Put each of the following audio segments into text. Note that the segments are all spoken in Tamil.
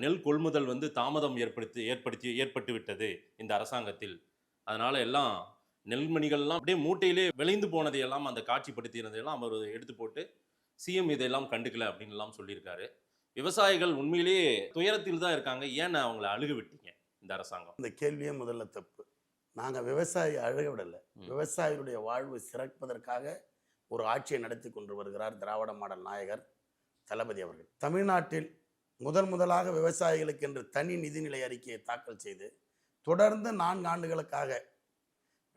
நெல் கொள்முதல் வந்து தாமதம் ஏற்பட்டு விட்டது இந்த அரசாங்கத்தில். அதனால எல்லாம் நெல்மணிகள்லாம் அப்படியே மூட்டையிலே விளைந்து போனதையெல்லாம் அந்த காட்சிப்படுத்தினதையெல்லாம் அவர் எடுத்து போட்டு சிஎம் இதெல்லாம் கண்டுக்கல அப்படின்னு எல்லாம் சொல்லியிருக்காரு. விவசாயிகள் உண்மையிலேயே துயரத்தில் தான் இருக்காங்க. ஏன் அவங்கள அழுக விட்டீங்க இந்த அரசாங்கம்? இந்த கேள்வியே முதல்ல தப்பு. நாங்கள் விவசாயி அழுக விடலை. விவசாயிகளுடைய வாழ்வு சிறப்பதற்காக ஒரு ஆட்சியை நடத்தி கொண்டு வருகிறார் திராவிட மாடல் நாயகர் தளபதி அவர்கள். தமிழ்நாட்டில் முதலாக விவசாயிகளுக்கு என்று தனி நிதிநிலை அறிக்கையை தாக்கல் செய்து தொடர்ந்து 4 ஆண்டுகளுக்காக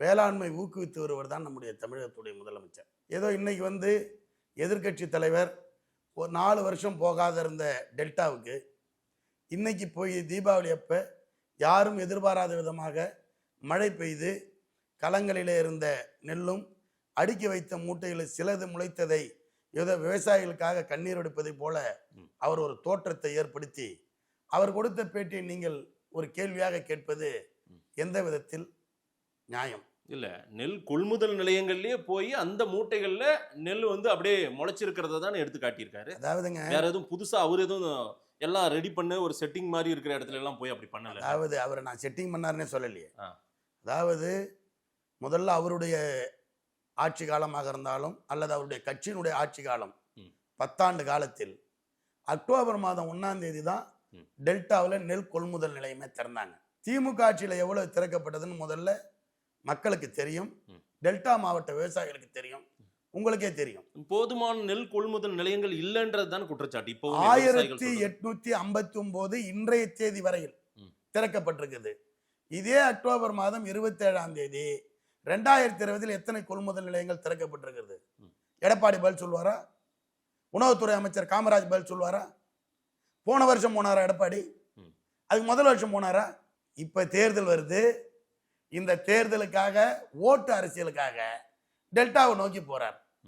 வேளாண்மை ஊக்குவித்து வருவர் தான் நம்முடைய தமிழகத்துடைய முதலமைச்சர். ஏதோ இன்னைக்கு எதிர்கட்சி தலைவர் ஒரு 4 வருஷம் போகாத இருந்த டெல்டாவுக்கு இன்னைக்கு போய் தீபாவளி அப்போ யாரும் எதிர்பாராத விதமாக மழை பெய்து களங்களிலே இருந்த நெல்லும் அடுக்கி வைத்த மூட்டையில் சிலது முளைத்ததை ஏதோ விவசாயிகளுக்காக கண்ணீர் எடுப்பதை போல அவர் ஒரு தோற்றத்தை ஏற்படுத்தி அவர் கொடுத்த பேட்டியை நீங்கள் ஒரு கேள்வியாக கேட்பது எந்த விதத்தில் நியாயம்? இல்ல, நெல் கொள்முதல் நிலையங்கள்லயே போய் அந்த மூட்டைகள்ல நெல் அப்படியே முளைச்சிருக்கிறத தான் எடுத்து காட்டியிருக்காரு. அதாவதுங்க, வேற எதுவும் புதுசா அவர் எதுவும் எல்லாம் ரெடி பண்ண ஒரு செட்டிங் மாதிரி இருக்கிற இடத்துல எல்லாம் போய் அப்படி பண்ணல. அதாவது அவரை நான் செட்டிங் பண்ணாருன்னே சொல்லலையே. அதாவது முதல்ல அவருடைய ஆட்சி காலமாக இருந்தாலும் அல்லது அவருடைய கட்சியினுடைய ஆட்சி காலம் 10 ஆண்டு காலத்தில் அக்டோபர் மாதம் 1ஆம் தேதி தான் டெல்டாவில் நெல் கொள்முதல் நிலையமே திறந்தாங்க. திமுக ஆட்சியில் எவ்வளவு திறக்கப்பட்டதுன்னு முதல்ல மக்களுக்கு தெரியும், டெல்டா மாவட்ட விவசாயிகளுக்கு தெரியும், உங்களுக்கே தெரியும். போதுமான நெல் கொள்முதல் நிலையங்கள் இல்லைன்றது தான் குற்றச்சாட்டு. இப்போ 1859 இன்றைய தேதி வரையில் திறக்கப்பட்டிருக்குது. இதே அக்டோபர் மாதம் 27ஆம் தேதி 2020 எத்தனை கொள்முதல் நிலையங்கள் திறக்கப்பட்டிருக்கிறது? எடப்பாடி பதில் சொல்வாரா? உணவுத்துறை அமைச்சர் காமராஜ் பதில் சொல்வாரா? போன வருஷம் போனாரா எடப்பாடி? அதுக்கு முதல் வருஷம் போனாரா? இப்ப தேர்தல் வருது. இந்த தேர்தலுக்காக ஓட்டு அரசியலுக்காக டெல்டாவை நோக்கி போறார்.